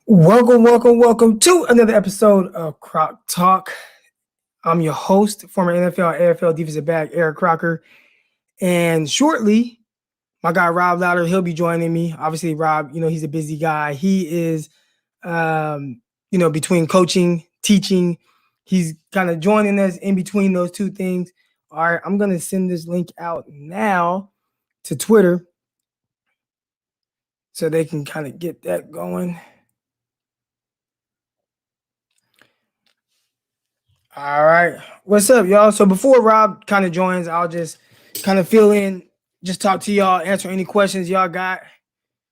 Welcome to another episode of Croc Talk. I'm your host, former NFL and AFL defensive back Eric Crocker, and shortly, my guy Rob Lowder, he'll be joining me. Obviously, Rob, he's a busy guy. He is, between coaching, teaching, he's kind of joining us in between those two things. All right, I'm gonna send this link out now to Twitter so they can kind of get that going. All right. What's up, y'all? So before Rob kind of joins, I'll just kind of fill in, just talk to y'all, answer any questions y'all got.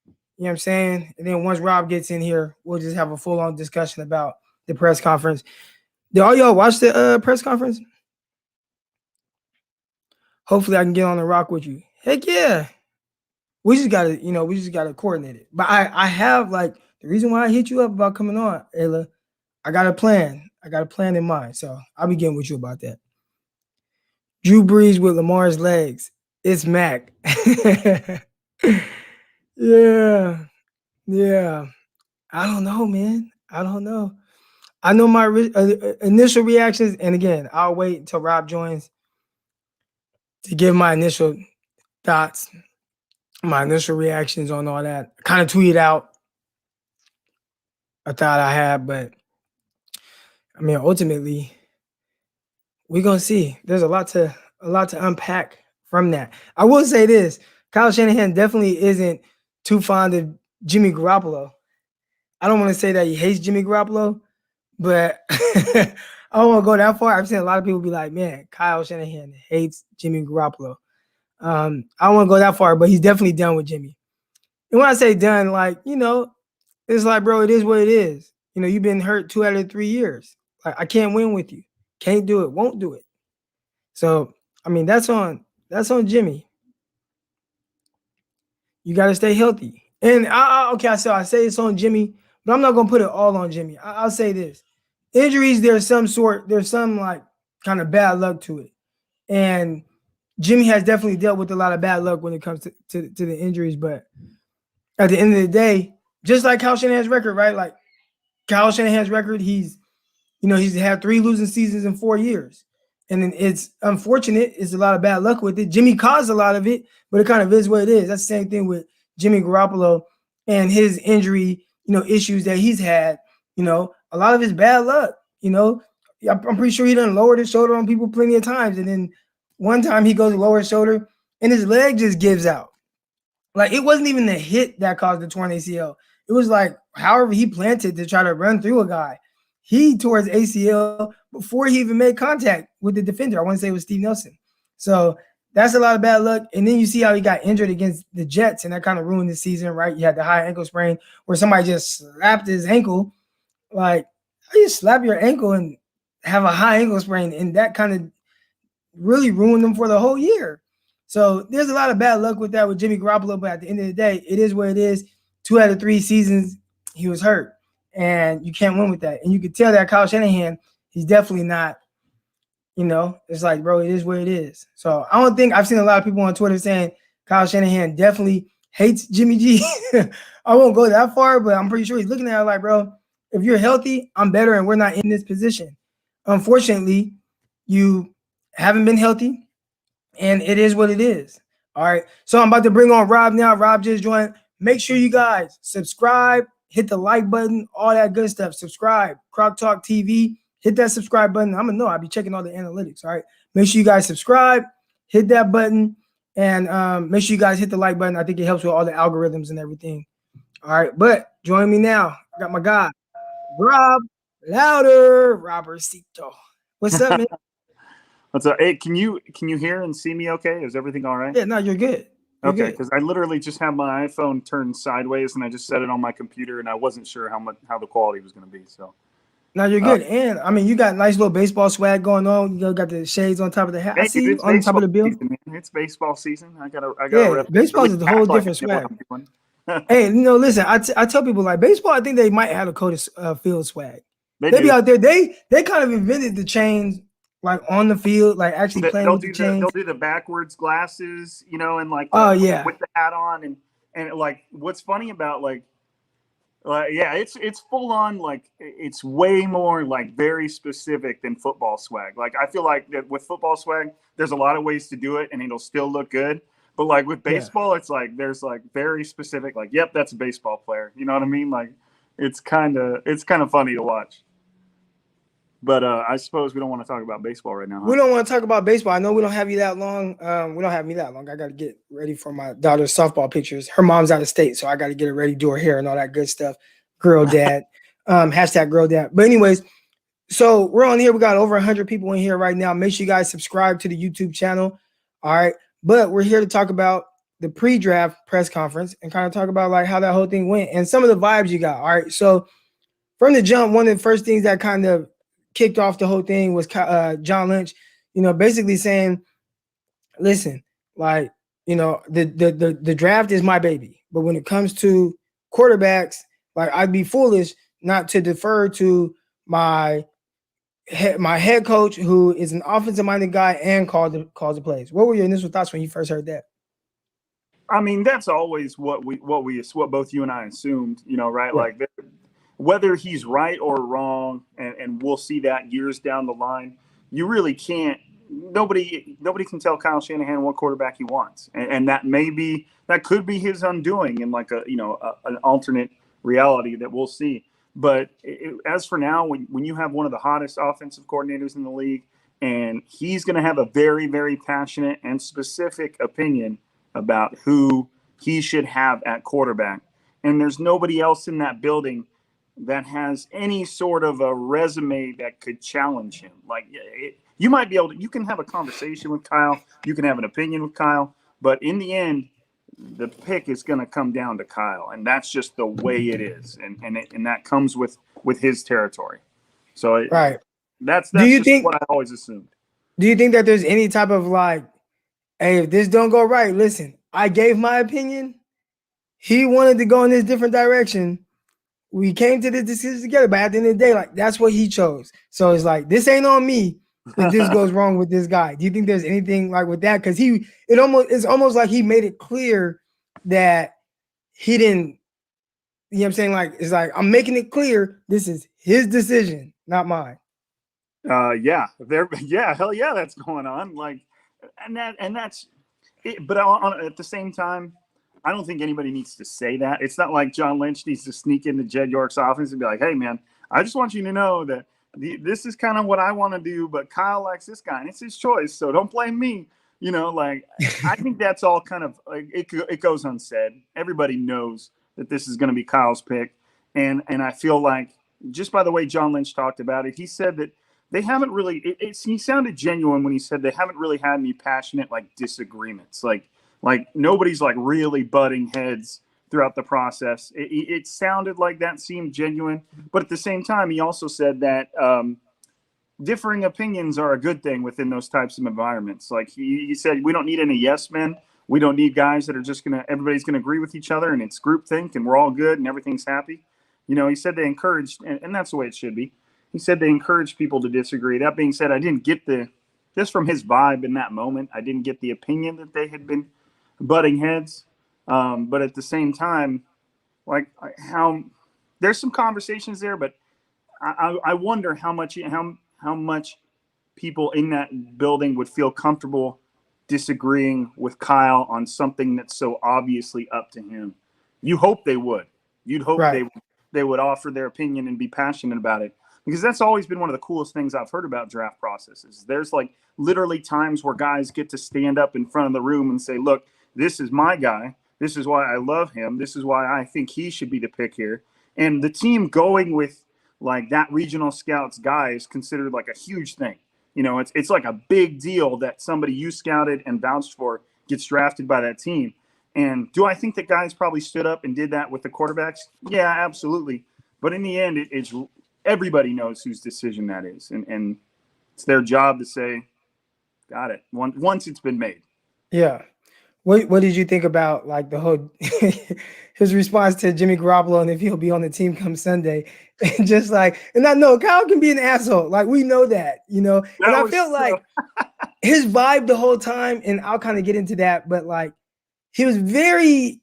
You know what I'm saying? And then once Rob gets in here, we'll just have a full-on discussion about the press conference. Did all y'all watch the press conference? Hopefully I can get on the rock with you. Heck yeah. We just gotta coordinate it. But I have the reason why I hit you up about coming on, Ayla, I got a plan. I got a plan in mind. So I'll be getting with you about that. Drew Brees with Lamar's legs. It's Mac. Yeah. I don't know, man. I don't know. I know my initial reactions, and again, I'll wait until Rob joins to give my initial thoughts, my initial reactions on all that. Kind of tweeted out a thought I had, but I mean, ultimately, we're gonna see. There's a lot to unpack from that. I will say this: Kyle Shanahan definitely isn't too fond of Jimmy Garoppolo. I don't want to say that he hates Jimmy Garoppolo, but I don't want to go that far. I've seen a lot of people be like, "Man, Kyle Shanahan hates Jimmy Garoppolo." I don't want to go that far, but he's definitely done with Jimmy. And when I say done, it's like, bro, it is what it is. You've been hurt 2 out of 3 years. Like, I can't win with you. Can't do it. Won't do it. So, I mean, that's on Jimmy. You got to stay healthy. And I say it's on Jimmy, but I'm not gonna put it all on Jimmy. I'll say this: injuries, there's some kind of bad luck to it, and Jimmy has definitely dealt with a lot of bad luck when it comes to the injuries. But at the end of the day, just like Kyle Shanahan's record, right? Like Kyle Shanahan's record, he's had 3 losing seasons in 4 years. And then it's unfortunate. It's a lot of bad luck with it. Jimmy caused a lot of it, but it kind of is what it is. That's the same thing with Jimmy Garoppolo and his injury, issues that he's had. A lot of his bad luck. I'm pretty sure he done lowered his shoulder on people plenty of times. And then one time he goes to lower his shoulder and his leg just gives out. Like, it wasn't even the hit that caused the torn ACL. It was like however he planted to try to run through a guy. He tore his ACL before he even made contact with the defender. I want to say it was Steve Nelson. So that's a lot of bad luck. And then you see how he got injured against the Jets, and that kind of ruined the season, right? You had the high ankle sprain where somebody just slapped his ankle. Like, how you slap your ankle and have a high ankle sprain? And that kind of really ruined them for the whole year. So there's a lot of bad luck with that with Jimmy Garoppolo. But at the end of the day, it is what it is. 2 out of 3 seasons, he was hurt. And you can't win with that. And you can tell that Kyle Shanahan, he's definitely not, it's like, bro, it is what it is. So I don't think I've seen a lot of people on Twitter saying Kyle Shanahan definitely hates Jimmy G. I won't go that far, but I'm pretty sure he's looking at it like, bro, if you're healthy, I'm better and we're not in this position. Unfortunately, you haven't been healthy and it is what it is. All right. So I'm about to bring on Rob now. Rob just joined. Make sure you guys subscribe. Hit the like button, all that good stuff. Subscribe, Croc Talk TV. Hit that subscribe button. I'm gonna know. I'll be checking all the analytics. All right. Make sure you guys subscribe, hit that button, and make sure you guys hit the like button. I think it helps with all the algorithms and everything. All right. But join me now. I got my guy, Rob Lowder, Robertito. What's up, man? What's up? Hey, can you hear and see me okay? Is everything all right? Yeah, no, you're good. Okay, because I literally just had my iPhone turned sideways and I just set it on my computer and I wasn't sure how the quality was going to be. So now you're good. And I mean, you got nice little baseball swag going on. You got the shades on top of the hat. I see you on top of the bill. Season, it's baseball season. I got. Yeah, baseball is a whole different swag. Hey, listen. I tell people like baseball. I think they might have a coat of field swag. They be out there. They kind of invented the chains. Like on the field, like actually playing with the chains. They'll do the backwards glasses, and like with the hat on, and like what's funny about like Yeah, it's full on. Like it's way more like very specific than football swag. Like I feel like that with football swag, there's a lot of ways to do it, and it'll still look good. But like with Yeah. baseball, it's like there's like very specific. Like, yep, that's a baseball player. You know what I mean? Like it's kind of funny to watch. But I suppose we don't want to talk about baseball right now, huh? We don't want to talk about baseball. I know we don't have you that long. We don't have me that long. I got to get ready for my daughter's softball pictures. Her mom's out of state, so I got to get her ready, do her hair and all that good stuff. Girl dad, hashtag girl dad. But anyways, so we're on here. We got over 100 people in here right now. Make sure you guys subscribe to the YouTube channel. All right. But we're here to talk about the pre-draft press conference and kind of talk about like how that whole thing went and some of the vibes you got. All right. So from the jump, one of the first things that kind of kicked off the whole thing was John Lynch, basically saying, listen, like, the draft is my baby. But when it comes to quarterbacks, like I'd be foolish not to defer to my head coach, who is an offensive minded guy and calls the plays. What were your initial thoughts when you first heard that? I mean, that's always what both you and I assumed, right? Yeah. Like whether he's right or wrong, and we'll see that years down the line. You really can't. Nobody can tell Kyle Shanahan what quarterback he wants, and that could be his undoing in like an alternate reality that we'll see. But as for now, when you have one of the hottest offensive coordinators in the league, and he's going to have a very, very passionate and specific opinion about who he should have at quarterback, and there's nobody else in that building that has any sort of a resume that could challenge him. Like you might be able to, you can have a conversation with Kyle, you can have an opinion with Kyle, but in the end, the pick is going to come down to Kyle, and that's just the way it is, and that comes with his territory. So Right. that's Do you just think what I always assumed. do you think that there's any type of like, hey, if this don't go right, listen, I gave my opinion. He wanted to go in this different direction. We came to this decision together, but at the end of the day, like that's what he chose. So it's like this ain't on me if this goes wrong with this guy. Do you think there's anything like with that? Because it's almost like he made it clear that he didn't, you know what I'm saying? Like it's like I'm making it clear this is his decision, not mine. Yeah, hell yeah, that's going on. Like, and that's it. But at the same time, I don't think anybody needs to say that. It's not like John Lynch needs to sneak into Jed York's office and be like, "Hey, man, I just want you to know that this is kind of what I want to do, but Kyle likes this guy, and it's his choice, so don't blame me." Like I think that's all kind of like it goes unsaid. Everybody knows that this is going to be Kyle's pick, and I feel like just by the way John Lynch talked about it, he said that they haven't really. He sounded genuine when he said they haven't really had any passionate like disagreements, like nobody's like really butting heads throughout the process. It sounded like that seemed genuine, but at the same time, he also said that differing opinions are a good thing within those types of environments. Like he said, we don't need any yes men. We don't need guys that are just everybody's gonna agree with each other and it's groupthink and we're all good and everything's happy. He said they encouraged, and that's the way it should be. He said they encouraged people to disagree. That being said, I didn't get just from his vibe in that moment, I didn't get the opinion that they had been butting heads. But at the same time, like how there's some conversations there, but I wonder how much people in that building would feel comfortable disagreeing with Kyle on something that's so obviously up to him. You hope they would. You'd hope Right. they would offer their opinion and be passionate about it, because that's always been one of the coolest things I've heard about draft processes. There's like literally times where guys get to stand up in front of the room and say, look, this is my guy. This is why I love him. This is why I think he should be the pick here. And the team going with like that regional scouts guy is considered like a huge thing. It's like a big deal that somebody you scouted and vouched for gets drafted by that team. And do I think that guys probably stood up and did that with the quarterbacks? Yeah, absolutely. But in the end, it's everybody knows whose decision that is. And it's their job to say, got it, once it's been made. Yeah. What did you think about like the whole his response to Jimmy Garoppolo and if he'll be on the team come Sunday? And just like, and I know Kyle can be an asshole. Like we know that, and I feel like his vibe the whole time, and I'll kind of get into that, but like he was very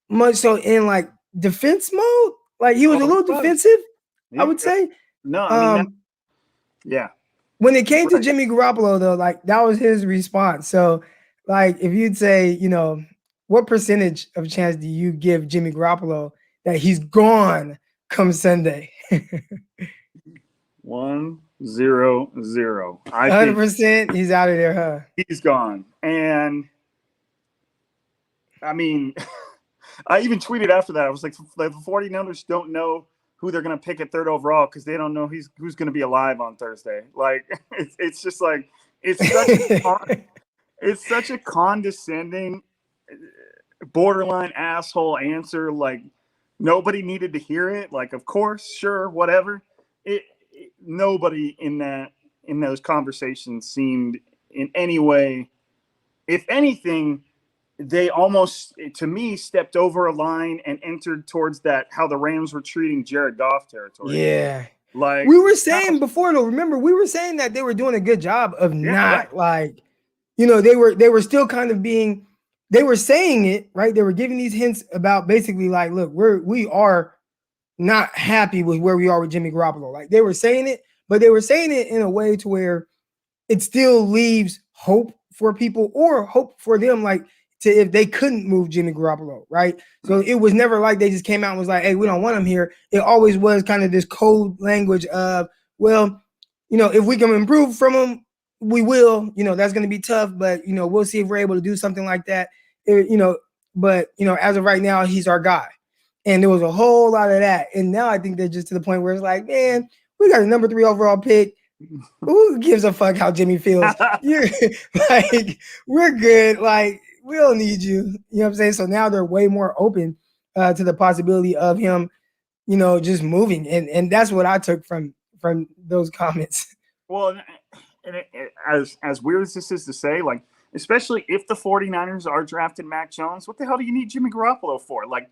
much so in like defense mode. Like he was a Oh, he little was. defensive, I Yeah. would say. No, I mean, yeah. When it came to Right. Jimmy Garoppolo, though, like that was his response. So, like, if you'd say, what percentage of chance do you give Jimmy Garoppolo that he's gone come Sunday? 1-0-0. I think 100%. He's out of there, huh? he's gone. And I mean, I even tweeted after that. I was like, the 49ers don't know who they're going to pick at third overall because they don't know who's going to be alive on Thursday. Like, it's just like, it's such a condescending, borderline asshole answer. Like, nobody needed to hear it. Like, of course, sure, whatever. Nobody in those conversations seemed in any way, if anything, they almost, to me, stepped over a line and entered towards that how the Rams were treating Jared Goff territory. Yeah. Like, We were saying before, though, remember, we were saying that they were doing a good job of not like, they were still kind of being, they were saying it, right? They were giving these hints about basically like, look, we are not happy with where we are with Jimmy Garoppolo. Like they were saying it, but they were saying it in a way to where it still leaves hope for people or hope for them, like to if they couldn't move Jimmy Garoppolo, right? So it was never like they just came out and was like, hey, we don't want him here. It always was kind of this code language of, well, if we can improve from him, we will. That's going to be tough, but we'll see if we're able to do something like that. But as of right now, he's our guy. And there was a whole lot of that. And now I think they're just to the point where it's like, man, we got a number 3 overall pick. Who gives a fuck how Jimmy feels? You're like, we're good. Like, we don't need you. You know what I'm saying? So now they're way more open to the possibility of him, just moving. And that's what I took from those comments. Well, and as weird as this is to say, like, especially if the 49ers are drafting Mac Jones, what the hell do you need Jimmy Garoppolo for? Like,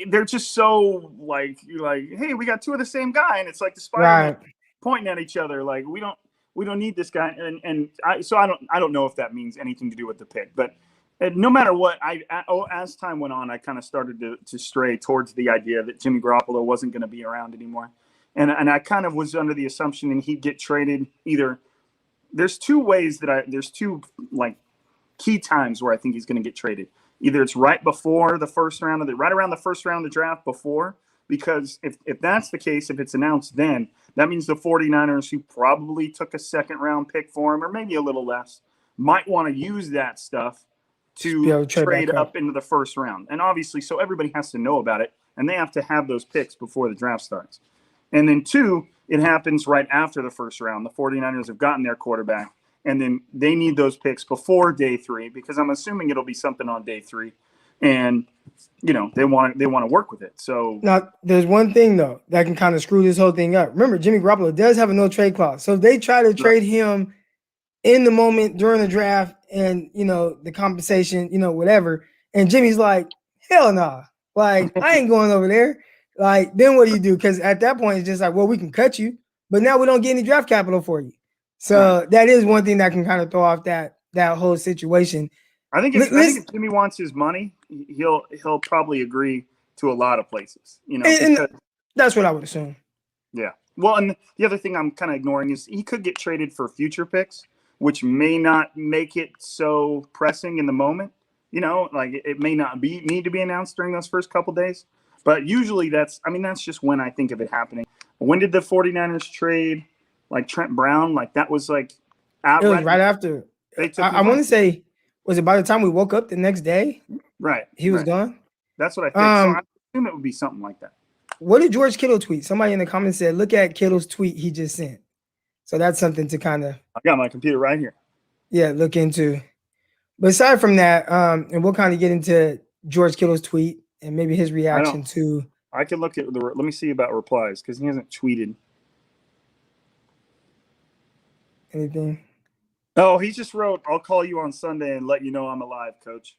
they're just so like, you're like, hey, we got 2 of the same guy, and it's like the Spider-Man pointing at each other. Like, we don't need this guy. And I don't know if that means anything to do with the pick, but no matter what, as time went on, I kind of started to stray towards the idea that Jimmy Garoppolo wasn't going to be around anymore. And I kind of was under the assumption that he'd get traded either. There's 2 ways there's 2 like key times where I think he's going to get traded. Either it's right before the first round right around the first round of the draft before, because if that's the case, if it's announced then, that means the 49ers, who probably took a second round pick for him, or maybe a little less, might want to use that stuff to trade up into the first round. And obviously, so everybody has to know about it, and they have to have those picks before the draft starts. And then 2, it happens right after the first round. The 49ers have gotten their quarterback, and then they need those picks before day 3, because I'm assuming it'll be something on day 3. And, they want to work with it. So now there's one thing, though, that can kind of screw this whole thing up. Remember, Jimmy Garoppolo does have a no trade clause. So if they try to trade him in the moment during the draft and, the compensation, whatever, and Jimmy's like, hell nah. Like, I ain't going over there. Like, then what do you do? Because at that point, it's just like, well, we can cut you, but now we don't get any draft capital for you. So that is one thing that can kind of throw off that whole situation. I think if Jimmy wants his money, he'll probably agree to a lot of places, and that's what I would assume. Yeah. Well, and the other thing I'm kind of ignoring is he could get traded for future picks, which may not make it so pressing in the moment. Like it may not need to be announced during those first couple days. But usually that's just when I think of it happening. When did the 49ers trade like Trent Brown? Like that was like it was right after. I want to say, was it by the time we woke up the next day? Right. He was gone? That's what I think. So I assume it would be something like that. What did George Kittle tweet? Somebody in the comments said, look at Kittle's tweet he just sent. So that's something to kind of. I got my computer right here. Yeah, look into. But aside from that, and we'll kind of get into George Kittle's tweet and maybe his reaction to. I can look at let me see about replies because he hasn't tweeted anything. Oh, he just wrote, "I'll call you on Sunday and let you know I'm alive, Coach."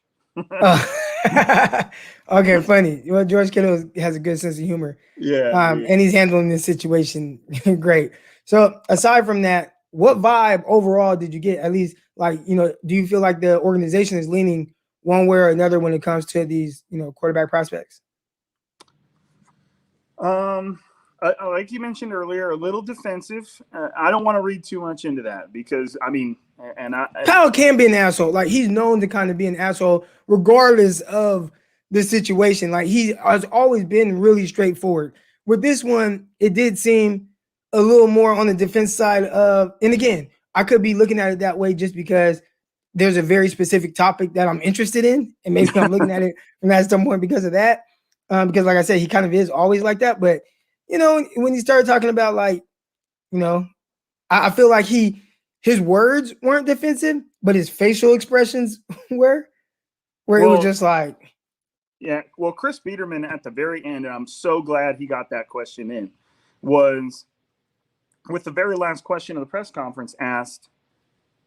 Okay, funny. Well, George Kittle has a good sense of humor. Yeah, and he's handling this situation great. So aside from that, what vibe overall did you get? At least, like, do you feel like the organization is leaning one way or another when it comes to these, quarterback prospects? Like you mentioned earlier, a little defensive. I don't want to read too much into that because I mean, Kyle can be an asshole. Like he's known to kind of be an asshole, regardless of the situation. Like he has always been really straightforward. With this one, it did seem a little more on the defense side of. And again, I could be looking at it that way just because there's a very specific topic that I'm interested in, and maybe I'm looking at it from that standpoint because of that. Because, like I said, he kind of is always like that. But when he started talking about like, I feel like his words weren't defensive, but his facial expressions were, where it was just like, yeah. Well, Chris Biederman at the very end, and I'm so glad he got that question in, was with the very last question of the press conference asked,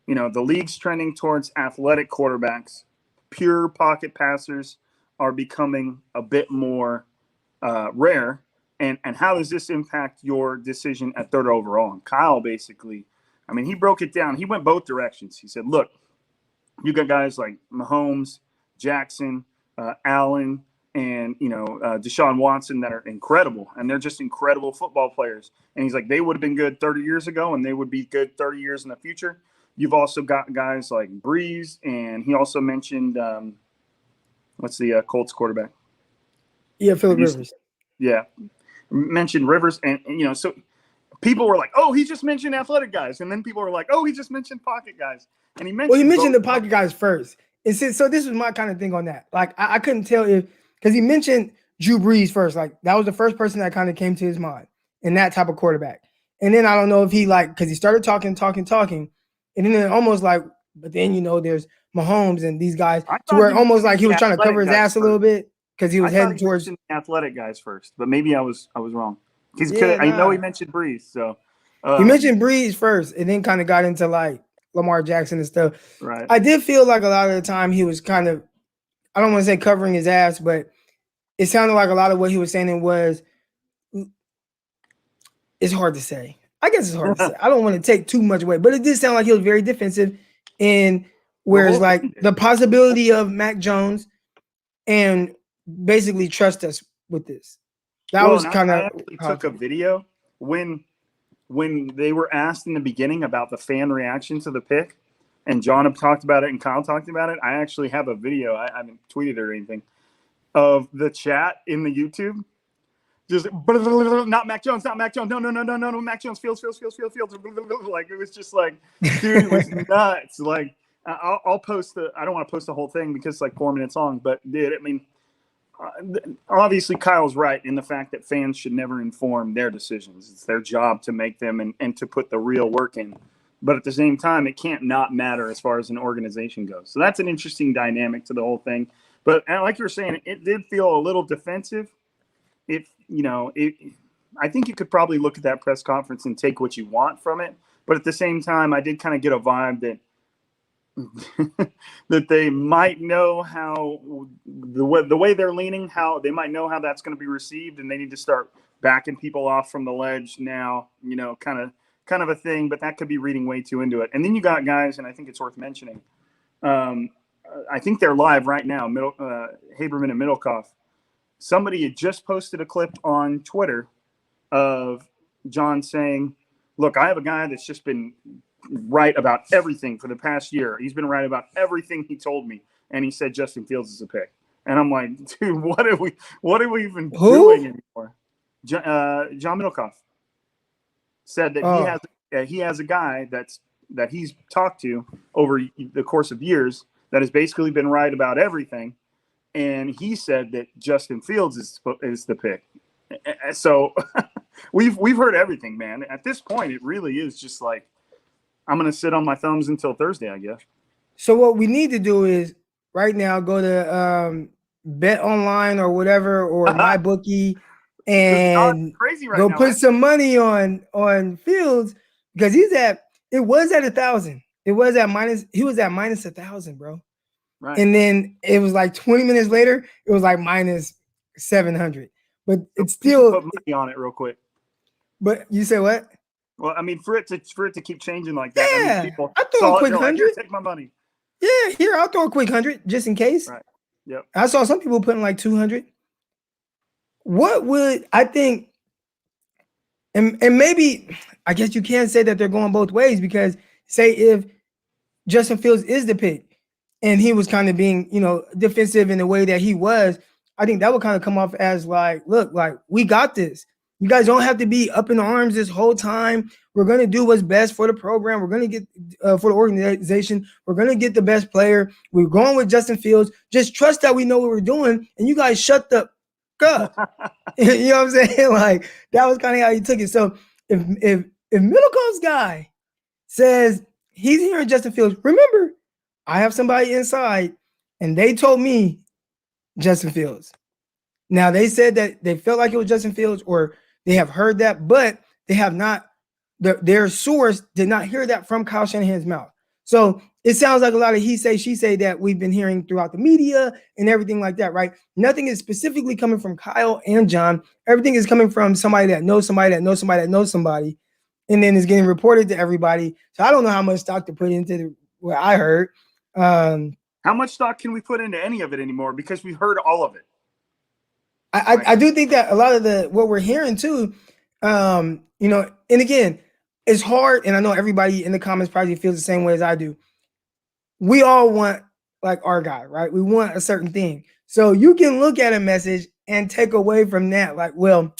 the league's trending towards athletic quarterbacks. Pure pocket passers are becoming a bit more rare. And how does this impact your decision at third overall? And Kyle basically, I mean, he broke it down. He went both directions. He said, look, you got guys like Mahomes, Jackson, Allen, and Deshaun Watson that are incredible, and they're just incredible football players. And he's like, they would have been good 30 years ago, and they would be good 30 years in the future. You've also got guys like Breeze, and he also mentioned what's the Colts quarterback? Yeah, Phillip Rivers. Yeah, mentioned Rivers, and so people were like, "Oh, he just mentioned athletic guys," and then people were like, "Oh, he just mentioned pocket guys," and he mentioned the pocket guys first. And so this was my kind of thing on that. Like I couldn't tell because he mentioned Drew Brees first. Like that was the first person that kind of came to his mind in that type of quarterback. And then I don't know if he because he started talking, and then it almost like, but then there's Mahomes and these guys to where almost like he was trying to cover his ass a little bit because he was heading towards the athletic guys first. But maybe I was wrong. I know he mentioned Brees, so he mentioned Brees first, and then kind of got into like Lamar Jackson and stuff. Right. I did feel like a lot of the time he was kind of, I don't want to say covering his ass, but it sounded like a lot of what he was saying was, it's hard to say. I guess it's hard to say. I don't want to take too much away, but it did sound like he was very defensive. And whereas like the possibility of Mac Jones and basically trust us with this. That was kind of. I actually took a video when they were asked in the beginning about the fan reaction to the pick, and John talked about it and Kyle talked about it. I actually have a video. I haven't tweeted it or anything of the chat in the YouTube. Just not Mac Jones, not Mac Jones. No, Mac Jones, Fields. Like it was just like, dude, it was nuts. Like I'll post I don't want to post the whole thing because it's like 4 minutes long, but dude, I mean, obviously Kyle's right in the fact that fans should never inform their decisions. It's their job to make them and to put the real work in. But at the same time, it can't not matter as far as an organization goes. So that's an interesting dynamic to the whole thing. But like you were saying, it did feel a little defensive. I think you could probably look at that press conference and take what you want from it. But at the same time, I did kind of get a vibe that that they might know how the way they're leaning, how they might know how that's going to be received, and they need to start backing people off from the ledge now. Kind of a thing, but that could be reading way too into it. And then you got guys, and I think it's worth mentioning. I think they're live right now. Haberman and Middlecoff. Somebody had just posted a clip on Twitter of John saying, "Look, I have a guy that's just been right about everything for the past year. He's been right about everything he told me, and he said Justin Fields is a pick." And I'm like, dude, what are we even doing anymore? John Middlecoff said that he has a guy that he's talked to over the course of years that has basically been right about everything, and he said that Justin Fields is the pick. So we've heard everything, man. At this point, it really is just like, I'm going to sit on my thumbs until Thursday, I guess. So what we need to do is right now go to Bet Online or whatever, or MyBookie, and go put some money on Fields, because it was at 1,000. He was at minus 1,000, bro. Right. And then it was like 20 minutes later, it was like minus 700. But it's still put money on it real quick. But you say what? Well, I mean, for it to keep changing like that, yeah, I mean, people I throw a quick 100. Like, here, take my money. Yeah, here, I'll throw a quick 100 just in case. Right. Yep. I saw some people putting like 200. what would I think? And maybe I guess you can say that they're going both ways because say if Justin Fields is the pick and he was kind of being, defensive in the way that he was, I think that would kind of come off as like, look, like we got this. You guys don't have to be up in arms this whole time. We're going to do what's best for the program. We're going to get for the organization. We're going to get the best player. We're going with Justin Fields. Just trust that we know what we're doing. And you guys shut the up. You know what I'm saying? Like that was kind of how he took it. So if Middle Coast guy says he's hearing Justin Fields, remember, I have somebody inside, and they told me Justin Fields. Now they said that they felt like it was Justin Fields, or they have heard that, but they have not. Their source did not hear that from Kyle Shanahan's mouth. So it sounds like a lot of he say, she say that we've been hearing throughout the media and everything like that, right? Nothing is specifically coming from Kyle and John. Everything is coming from somebody that knows somebody that knows somebody that knows somebody, and then is getting reported to everybody. So I don't know how much stock to put into what I heard. How much stock can we put into any of it anymore? Because we've heard all of it. I do think that a lot of what we're hearing too, and again, it's hard, and I know everybody in the comments probably feels the same way as I do. We all want like our guy, right? We want a certain thing. So you can look at a message and take away from that, like, well,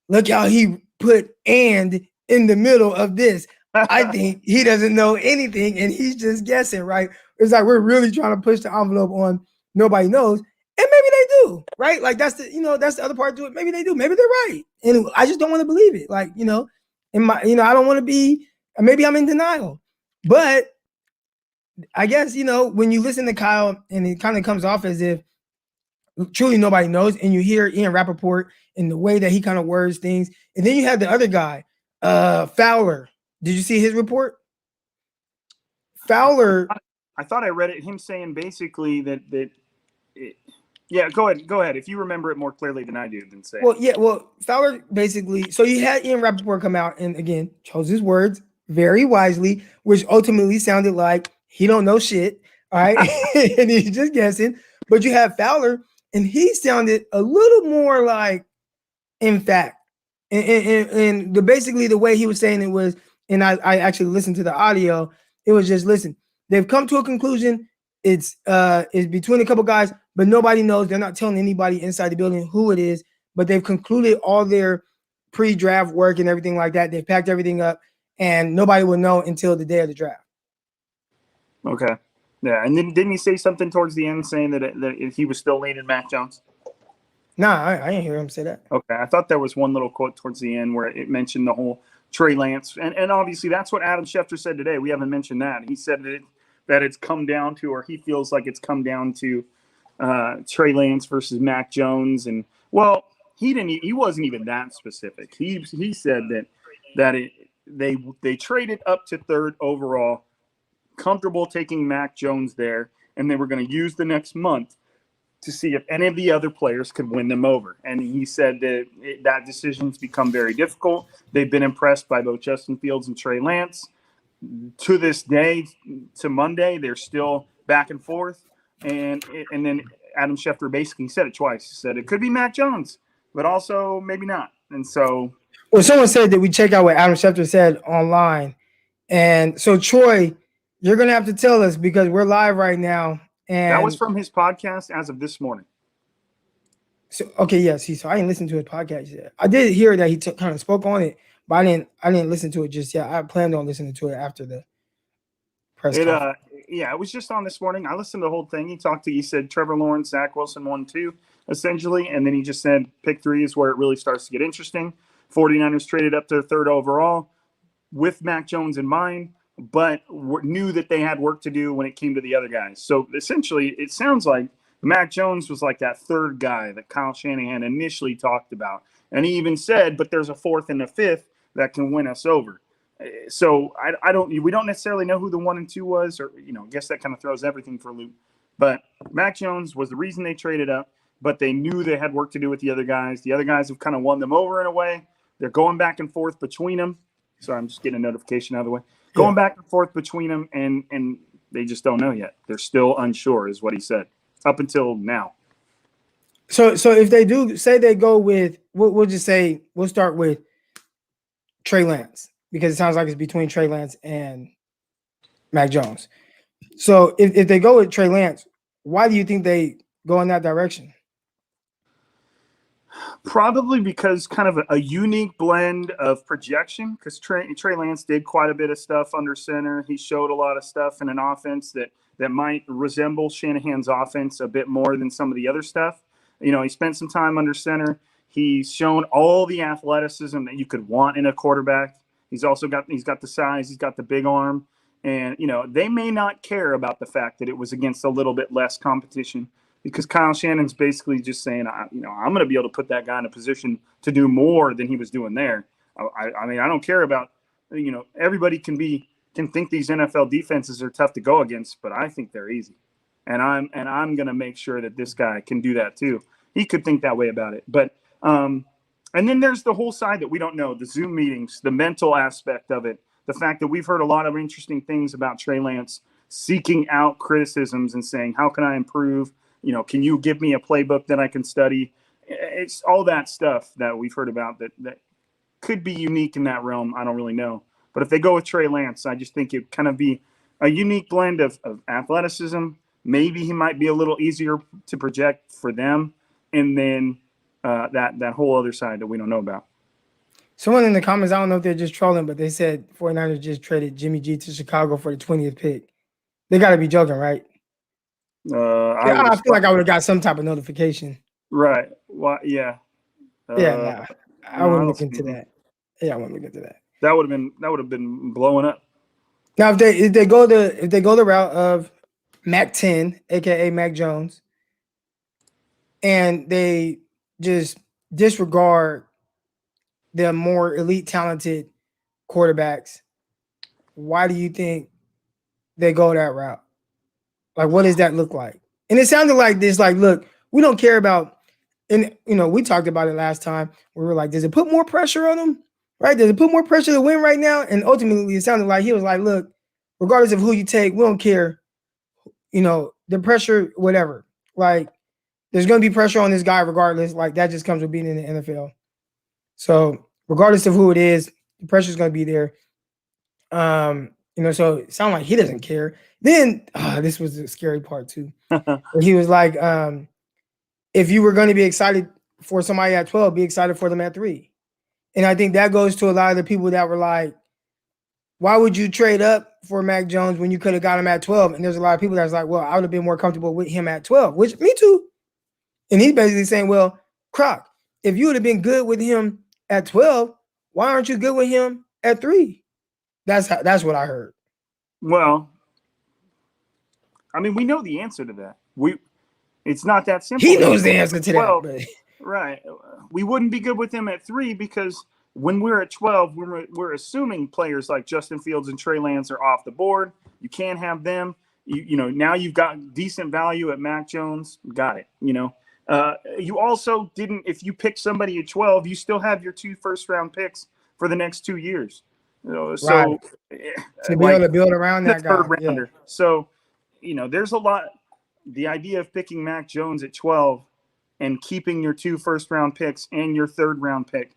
look how he put "and" in the middle of this. I think he doesn't know anything and he's just guessing, right? It's like we're really trying to push the envelope on nobody knows. And maybe they do, right? Like that's the other part to it. Maybe they do. Maybe they're right. And I just don't want to believe it. Like, I don't want to be, maybe I'm in denial. But I guess, when you listen to Kyle and it kind of comes off as if truly nobody knows, and you hear Ian Rappaport in the way that he kind of words things. And then you have the other guy, Fowler. Did you see his report? Fowler. I thought I read it. Him saying basically that yeah, go ahead. If you remember it more clearly than I do, then say. Well, Fowler basically. So you had Ian Rappaport come out and again chose his words very wisely, which ultimately sounded like he don't know shit. All right, and he's just guessing. But you have Fowler, and he sounded a little more like, in fact, and basically the way he was saying it was, and I actually listened to the audio. It was just listen. They've come to a conclusion. It's between a couple guys, but nobody knows. They're not telling anybody inside the building who it is, but they've concluded all their pre-draft work and everything like that. They've packed everything up, and nobody will know until the day of the draft. Okay. Yeah, and then didn't he say something towards the end saying that he was still leaning Mac Jones? Nah, I didn't hear him say that. Okay, I thought there was one little quote towards the end where it mentioned the whole Trey Lance, and obviously that's what Adam Schefter said today. We haven't mentioned that. He said that it's come down to, or he feels like it's come down to Trey Lance versus Mac Jones, and well, he wasn't even that specific. He said that they traded up to third overall, comfortable taking Mac Jones there, and they were going to use the next month to see if any of the other players could win them over. And he said that decision's become very difficult. They've been impressed by both Justin Fields and Trey Lance. To this day, to Monday, they're still back and forth. And then Adam Schefter basically said it twice. He said it could be Mac Jones, but also maybe not. And so, well, someone said that we check out what Adam Schefter said online. And so, Troy, you're going to have to tell us because we're live right now. And that was from his podcast as of this morning. So okay, yes, so I didn't listen to his podcast yet. I did hear that he kind of spoke on it, but I didn't listen to it just yet. I planned on listening to it after the press conference. Yeah, it was just on this morning. I listened to the whole thing. He said Trevor Lawrence, Zach Wilson 1-2, essentially, and then he just said pick 3 is where it really starts to get interesting. 49ers traded up to third overall with Mac Jones in mind, but knew that they had work to do when it came to the other guys. So essentially, it sounds like Mac Jones was like that third guy that Kyle Shanahan initially talked about. And he even said, but there's a 4th and a 5th that can win us over. So we don't necessarily know who the 1 and 2 was, or, I guess that kind of throws everything for a loop. But Mac Jones was the reason they traded up, but they knew they had work to do with the other guys. The other guys have kind of won them over in a way. They're going back and forth between them. Sorry, I'm just getting a notification out of the way. Going back and forth between them, and they just don't know yet. They're still unsure, is what he said, up until now. So if they do say they go with, we'll just say we'll start with Trey Lance because it sounds like it's between Trey Lance and Mac Jones. So if they go with Trey Lance, why do you think they go in that direction? Probably because kind of a unique blend of projection. Because Trey Lance did quite a bit of stuff under center. He showed a lot of stuff in an offense that might resemble Shanahan's offense a bit more than some of the other stuff. He spent some time under center. He's shown all the athleticism that you could want in a quarterback. He's got the size. He's got the big arm. And they may not care about the fact that it was against a little bit less competition, because Kyle Shannon's basically just saying, I'm going to be able to put that guy in a position to do more than he was doing there. I mean, I don't care about, everybody can think these NFL defenses are tough to go against, but I think they're easy, and I'm going to make sure that this guy can do that too. He could think that way about it, but and then there's the whole side that we don't know, the Zoom meetings, the mental aspect of it, the fact that we've heard a lot of interesting things about Trey Lance seeking out criticisms and saying, how can I improve? Can you give me a playbook that I can study? It's all that stuff that we've heard about that could be unique in that realm. I don't really know. But if they go with Trey Lance, I just think it kind of be a unique blend of athleticism. Maybe he might be a little easier to project for them. And then that whole other side that we don't know about. Someone in the comments, I don't know if they're just trolling, but they said 49ers just traded Jimmy G to Chicago for the 20th pick. They got to be joking, right? I feel like I would have got some type of notification. Right. Well, yeah. Yeah, I wouldn't look into that. Yeah, I wouldn't look into that. That would have been blowing up. Now, if they go the route of Mac 10, aka Mac Jones, and they just disregard the more elite talented quarterbacks, why do you think they go that route? Like, what does that look like? And it sounded like this, like, look, we don't care about, and we talked about it last time. We were like, does it put more pressure on them? Right? Does it put more pressure to win right now? And ultimately, it sounded like he was like, look, regardless of who you take, we don't care. The pressure, whatever. Like, there's going to be pressure on this guy regardless. Like, that just comes with being in the NFL. So, regardless of who it is, the pressure is going to be there. So it sounded like he doesn't care. Then this was the scary part too. He was like, if you were going to be excited for somebody at 12, be excited for them at 3. And I think that goes to a lot of the people that were like, why would you trade up for Mac Jones when you could have got him at 12? And there's a lot of people that's like, well, I would have been more comfortable with him at 12, which me too. And he's basically saying, well, Croc, if you would have been good with him at 12, why aren't you good with him at 3? That's what I heard. Well, I mean, we know the answer to that. It's not that simple. He knows the answer to that. But. Right. We wouldn't be good with him at 3 because when we're at 12, we're assuming players like Justin Fields and Trey Lance are off the board. You can't have them. Now you've got decent value at Mac Jones. Got it. You also didn't. If you pick somebody at 12, you still have your 2 first-round picks for the next 2 years. So right. To be able to build around that guy. Third rounder. Yeah. So, there's a lot. The idea of picking Mac Jones at 12 and keeping your 2 first-round picks and your 3rd-round pick,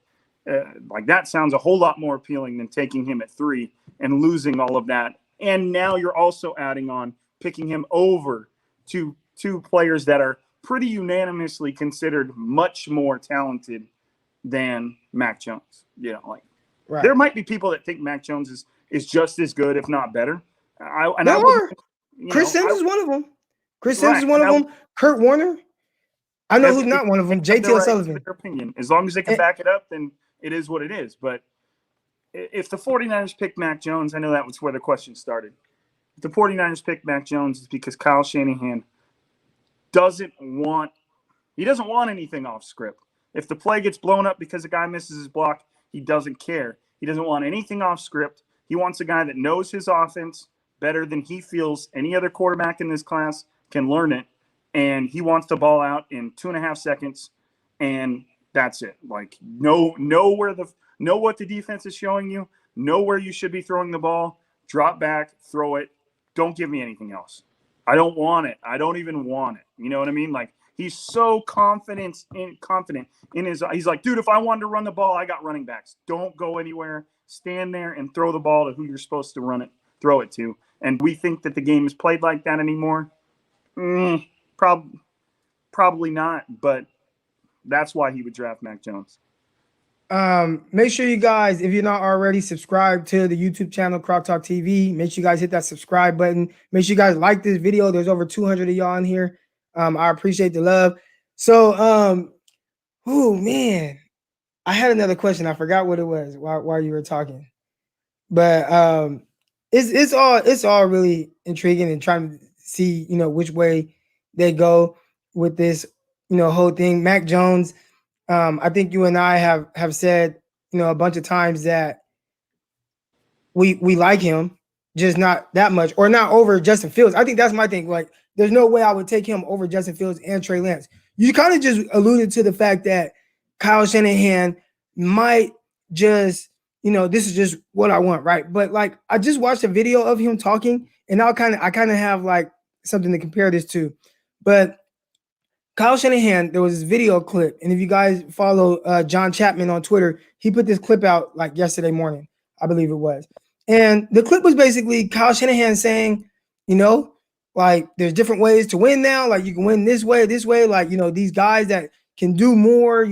like that sounds a whole lot more appealing than taking him at 3 and losing all of that. And now you're also adding on picking him over to 2 players that are pretty unanimously considered much more talented than Mac Jones. Right. There might be people that think Mac Jones is just as good, if not better. Chris Sims is one of them. Chris Sims is one of them. Kurt Warner. I know who's not one of them. JT Sullivan. Their opinion. As long as they can back it up, then it is what it is. But if the 49ers pick Mac Jones, I know that was where the question started. If the 49ers pick Mac Jones, it's because Kyle Shanahan doesn't want anything off script. If the play gets blown up because a guy misses his block, he doesn't care. He doesn't want anything off script. He wants a guy that knows his offense better than he feels any other quarterback in this class can learn it. And he wants the ball out in 2.5 seconds. And that's it. Like, know what the defense is showing you. Know where you should be throwing the ball. Drop back, throw it. Don't give me anything else. I don't want it. I don't even want it. You know what I mean? Like, He's so confident in his. He's like, dude, if I wanted to run the ball, I got running backs. Don't go anywhere. Stand there and throw the ball to who you're supposed to throw it to. And we think that the game is played like that anymore. Probably not. But that's why he would draft Mac Jones. Make sure you guys, if you're not already, subscribe to the YouTube channel Croc Talk TV. Make sure you guys hit that subscribe button. Make sure you guys like this video. There's over 200 of y'all in here. I appreciate the love. So, oh man, I had another question. I forgot what it was while you were talking, but it's all really intriguing and trying to see which way they go with this whole thing. Mac Jones. I think you and I have said, a bunch of times that we like him, just not that much, or not over Justin Fields. I think that's my thing. Like, there's no way I would take him over Justin Fields and Trey Lance. You kind of just alluded to the fact that Kyle Shanahan might just, this is just what I want, right? But like, I just watched a video of him talking, and I kind of have like something to compare this to, but Kyle Shanahan, there was this video clip, and if you guys follow John Chapman on Twitter, he put this clip out like yesterday morning, I believe it was. And the clip was basically Kyle Shanahan saying, like, there's different ways to win now. Like, you can win this way. Like, these guys that can do more,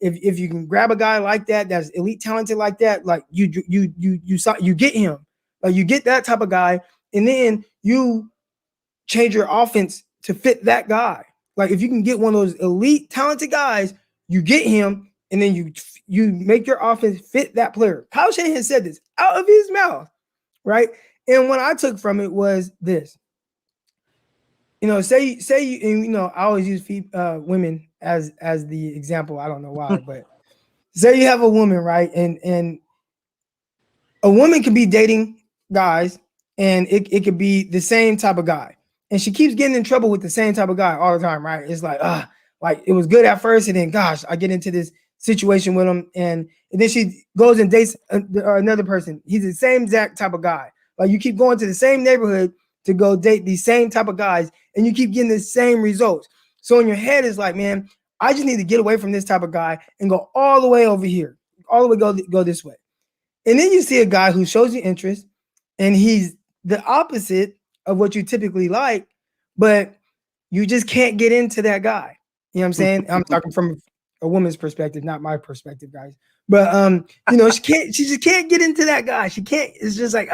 if you can grab a guy like that, that's elite talented like that, like you get him. Like, you get that type of guy, and then you change your offense to fit that guy. Like, if you can get one of those elite talented guys, you get him, and then you make your offense fit that player. Kyle Shanahan said this out of his mouth, right? And what I took from it was this. Say you, and I always use women as the example. I don't know why, but say you have a woman, right? And a woman can be dating guys, and it could be the same type of guy. And she keeps getting in trouble with the same type of guy all the time, right? It's like, like it was good at first, and then gosh, I get into this situation with him, and then she goes and dates another person. He's the same exact type of guy. Like, you keep going to the same neighborhood to go date these same type of guys, and you keep getting the same results. So in your head, it's like, man, I just need to get away from this type of guy and go all the way over here, all the way go this way. And then you see a guy who shows you interest, and he's the opposite of what you typically like, but you just can't get into that guy. You know what I'm saying? I'm talking from a woman's perspective, not my perspective, guys. But she just can't get into that guy. She can't. It's just like,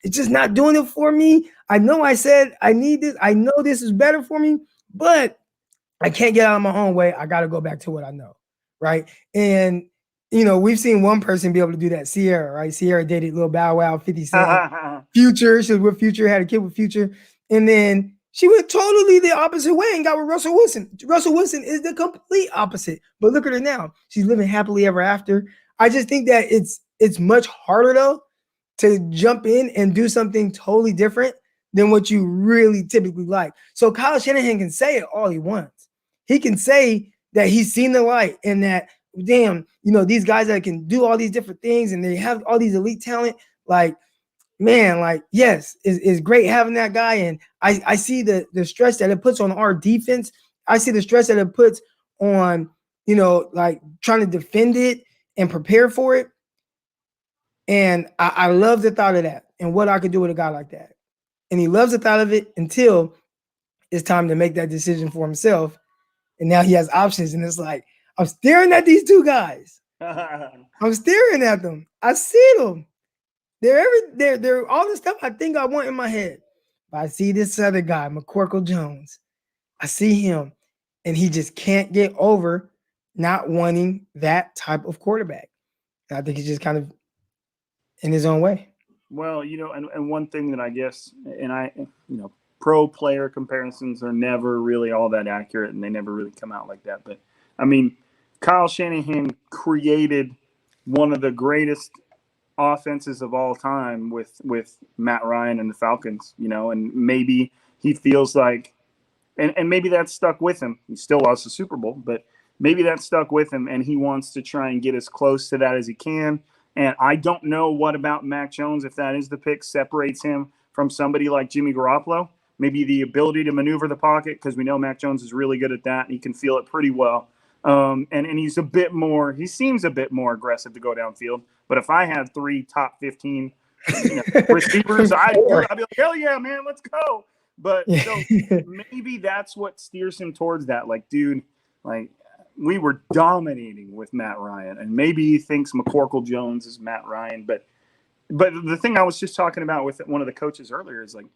it's just not doing it for me. I know I said I need this. I know this is better for me, but I can't get out of my own way. I got to go back to what I know, right? And we've seen one person be able to do that. Sierra, right? Sierra dated Lil Bow Wow, 50 Cent, Future. She was with Future, had a kid with Future. And then she went totally the opposite way and got with Russell Wilson. Russell Wilson is the complete opposite. But look at her now. She's living happily ever after. I just think that it's much harder, though, to jump in and do something totally different than what you really typically like. So Kyle Shanahan can say it all he wants. He can say that he's seen the light and that, damn, these guys that can do all these different things and they have all these elite talent, like, man, like, yes, it's great having that guy. And I see the stress that it puts on our defense. I see the stress that it puts on, like trying to defend it and prepare for it. And I love the thought of that and what I could do with a guy like that. And he loves the thought of it until it's time to make that decision for himself. And now he has options. And it's like, I'm staring at these two guys. I'm staring at them. I see them. They're all the stuff I think I want in my head. But I see this other guy, McCorkle Jones. I see him, and he just can't get over not wanting that type of quarterback. And I think he's just kind of in his own way. Well, and one thing that I guess, and pro player comparisons are never really all that accurate, and they never really come out like that. But I mean, Kyle Shanahan created one of the greatest offenses of all time with Matt Ryan and the Falcons, and maybe he feels like, and maybe that's stuck with him. He still lost the Super Bowl, but maybe that's stuck with him, and he wants to try and get as close to that as he can. And I don't know what about Mac Jones, if that is the pick, separates him from somebody like Jimmy Garoppolo. maybe the ability to maneuver the pocket, because we know Mac Jones is really good at that and he can feel it pretty well. And he's he seems a bit more aggressive to go downfield. But if I had 3 top 15, receivers, I'd be like, hell yeah, man, let's go. But so maybe that's what steers him towards that. Like, dude, like we were dominating with Matt Ryan, and maybe he thinks McCorkle Jones is Matt Ryan. But the thing I was just talking about with one of the coaches earlier is like,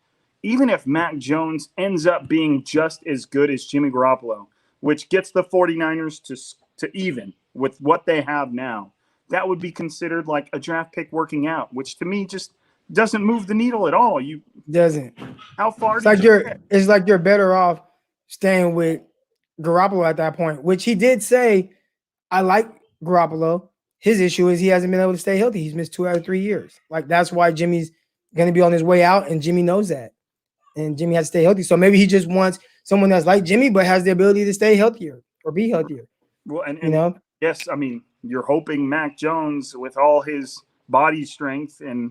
even if Mac Jones ends up being just as good as Jimmy Garoppolo, which gets the 49ers to even with what they have now, that would be considered like a draft pick working out, which to me just doesn't move the needle at all. Doesn't. How far? It's like you're better off staying with Garoppolo at that point, which he did say, I like Garoppolo. His issue is he hasn't been able to stay healthy. He's missed 2 out of 3 years. Like, that's why Jimmy's going to be on his way out, and Jimmy knows that. And Jimmy has to stay healthy. So maybe he just wants someone that's like Jimmy but has the ability to stay healthier or be healthier. Well, and yes, I mean, you're hoping Mac Jones, with all his body strength, and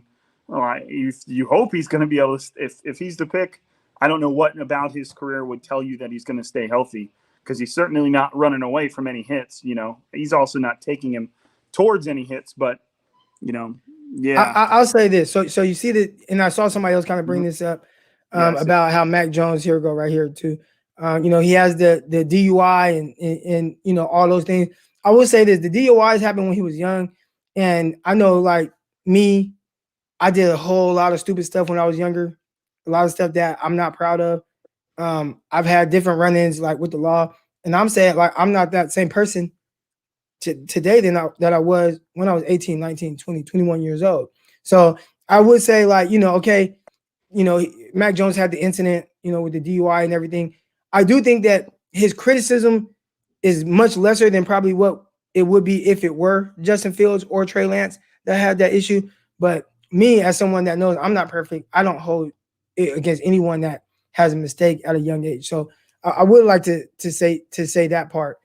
you hope he's going to be able to, if he's the pick. I don't know what about his career would tell you that he's going to stay healthy, because he's certainly not running away from any hits. He's also not taking him towards any hits, but yeah. I'll say this. So you see that, and I saw somebody else kind of bring this up about how Mac Jones, here we go right here too. He has the DUI and all those things. I will say this: the DUIs happened when he was young, and I know, like me, I did a whole lot of stupid stuff when I was younger. A lot of stuff that I'm not proud of. I've had different run-ins like with the law, and I'm saying, like, I'm not that same person today that I was when I was 18, 19, 20, 21 years old. So I would say, like, okay, Mac Jones had the incident, with the DUI and everything. I do think that his criticism is much lesser than probably what it would be if it were Justin Fields or Trey Lance that had that issue. But me, as someone that knows I'm not perfect, I don't hold it against anyone that has a mistake at a young age. So I would like to say that part.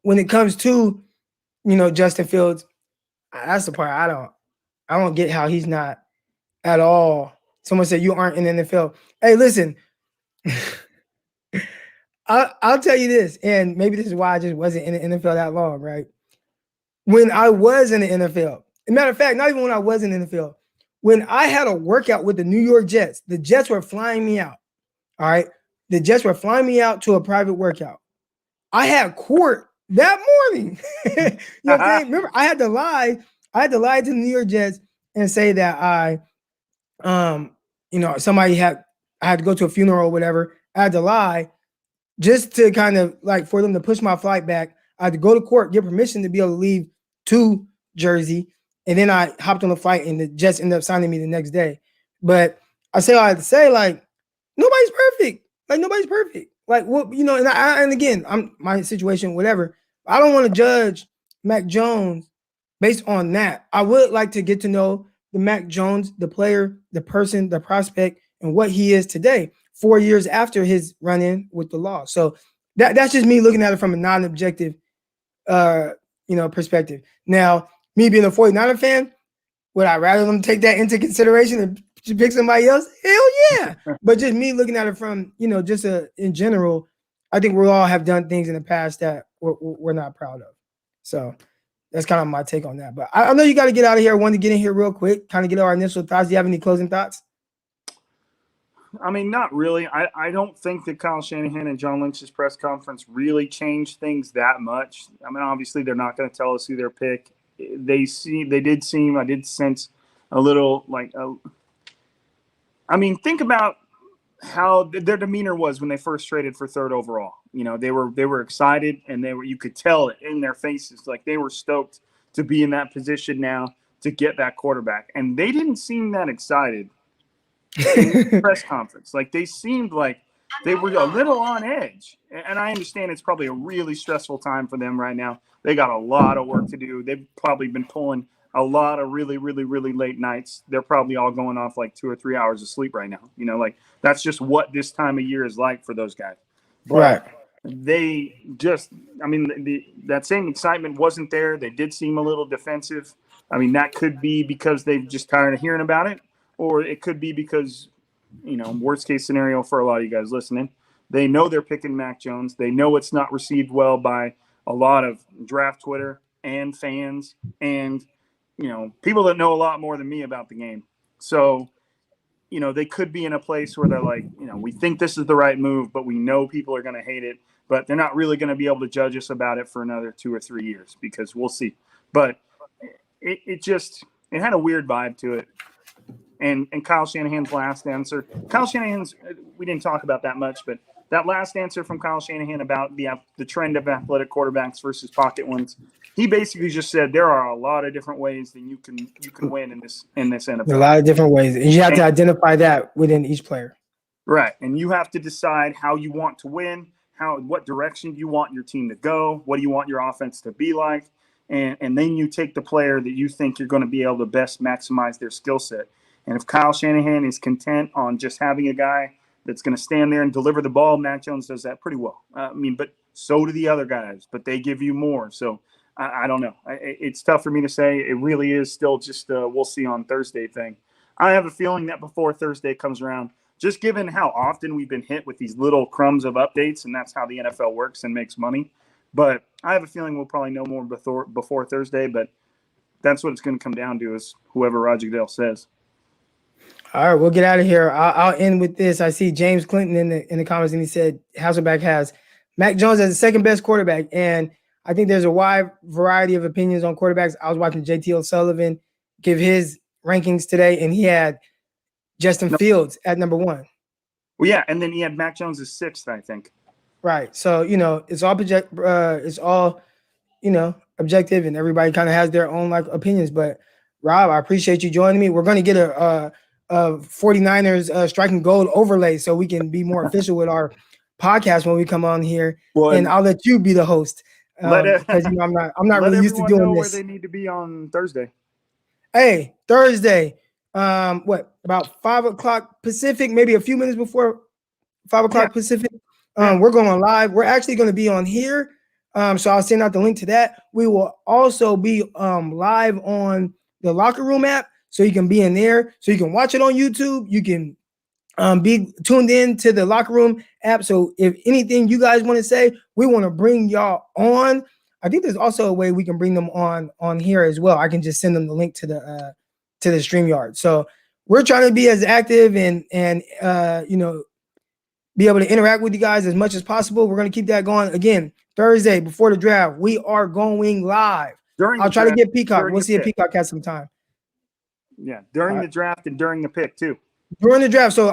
When it comes to, Justin Fields, that's the part I don't get how he's not at all. Someone said you aren't in the NFL. Hey, listen, I'll tell you this, and maybe this is why I just wasn't in the NFL that long, right? When I was in the NFL, as a matter of fact, not even when I was in the NFL, when I had a workout with the New York Jets, the Jets were flying me out. All right. The Jets were flying me out to a private workout. I had court that morning. You know what I'm saying? Remember, I had to lie to the New York Jets and say that I had to go to a funeral or whatever. I had to lie just to kind of like for them to push my flight back. I had to go to court, get permission to be able to leave to Jersey. And then I hopped on the flight, and the Jets ended up signing me the next day. But I say all I had to say, like, nobody's perfect. Like, nobody's perfect. Like, what, and again, I'm my situation, whatever. I don't want to judge Mac Jones based on that. I would like to get to know the Mac Jones, the player, the person, the prospect, and what he is today, 4 years after his run-in with the law. So that's just me looking at it from a non-objective perspective. Now, me being a 49er fan, would I rather them take that into consideration and pick somebody else? Hell yeah. But just me looking at it from, just in general, I think we all have done things in the past that we're not proud of. So that's kind of my take on that. But I know you got to get out of here. I wanted to get in here real quick, kind of get our initial thoughts. Do you have any closing thoughts? I mean, not really. I don't think that Kyle Shanahan and John Lynch's press conference really changed things that much. I mean, obviously, they're not going to tell us who their pick. I did sense a little like, think about how their demeanor was when they first traded for 3rd overall. They were excited, and you could tell it in their faces. Like, they were stoked to be in that position now to get that quarterback. And they didn't seem that excited in the press conference. Like, they seemed like they were a little on edge. And I understand it's probably a really stressful time for them right now. They got a lot of work to do. They've probably been pulling a lot of really, really, really late nights. They're probably all going off like 2 or 3 hours of sleep right now. Like, that's just what this time of year is like for those guys. But right. They just, that same excitement wasn't there. They did seem a little defensive. That could be because they've just tired of hearing about it, or it could be because worst case scenario for a lot of you guys listening, they know they're picking Mac Jones. They know it's not received well by a lot of draft Twitter and fans and, people that know a lot more than me about the game. So, they could be in a place where they're like, we think this is the right move, but we know people are going to hate it, but they're not really going to be able to judge us about it for another 2 or 3 years because we'll see. But it had a weird vibe to it. And Kyle Shanahan's last answer, we didn't talk about that much, but that last answer from Kyle Shanahan about the trend of athletic quarterbacks versus pocket ones, he basically just said there are a lot of different ways that you can win in this NFL. A lot of different ways, and you have to identify that within each player. Right, and you have to decide how you want to win, what direction you want your team to go, what do you want your offense to be like, and then you take the player that you think you're going to be able to best maximize their skill set. And if Kyle Shanahan is content on just having a guy that's going to stand there and deliver the ball, Mac Jones does that pretty well. But so do the other guys, but they give you more. So I don't know. It's tough for me to say. It really is still just we'll see on Thursday thing. I have a feeling that before Thursday comes around, just given how often we've been hit with these little crumbs of updates, and that's how the NFL works and makes money. But I have a feeling we'll probably know more before Thursday, but that's what it's going to come down to is whoever Roger Goodell says. All right, we'll get out of here. I'll end with this. I see James Clinton in the comments, and he said Hasselbeck has Mac Jones as the second best quarterback. And I think there's a wide variety of opinions on quarterbacks. I was watching JT O'Sullivan give his rankings today, and he had Justin Fields at number 1. Well, yeah, and then he had Mac Jones as 6th, I think. Right. So, it's all objective, and everybody kind of has their own opinions. But Rob, I appreciate you joining me. We're going to get a 49ers striking gold overlay so we can be more official with our podcast when we come on here. Well, and I'll let you be the host because I'm not really used to doing this. Where they need to be on Thursday. Hey, Thursday. About 5 o'clock Pacific, maybe a few minutes before 5 o'clock Pacific. We're going live. We're actually going to be on here. So I'll send out the link to that. We will also be live on the Locker Room app, so you can be in there. So you can watch it on YouTube. You can be tuned in to the Locker Room app. So if anything you guys want to say, we want to bring y'all on. I think there's also a way we can bring them on here as well. I can just send them the link to the StreamYard. So we're trying to be as active and be able to interact with you guys as much as possible. We're going to keep that going. Again, Thursday before the draft, we are going live. I'll try to get Peacock. We'll see if Peacock has some time. Yeah, during the draft and during the pick too. During the draft. So,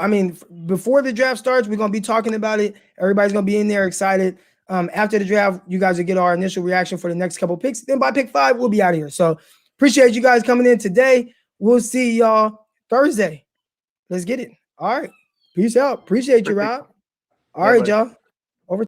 before the draft starts, we're going to be talking about it. Everybody's going to be in there excited. After the draft, you guys will get our initial reaction for the next couple picks. Then by pick 5, we'll be out of here. So, appreciate you guys coming in today. We'll see y'all Thursday. Let's get it. All right. Peace out. Appreciate you, Rob. All right, y'all.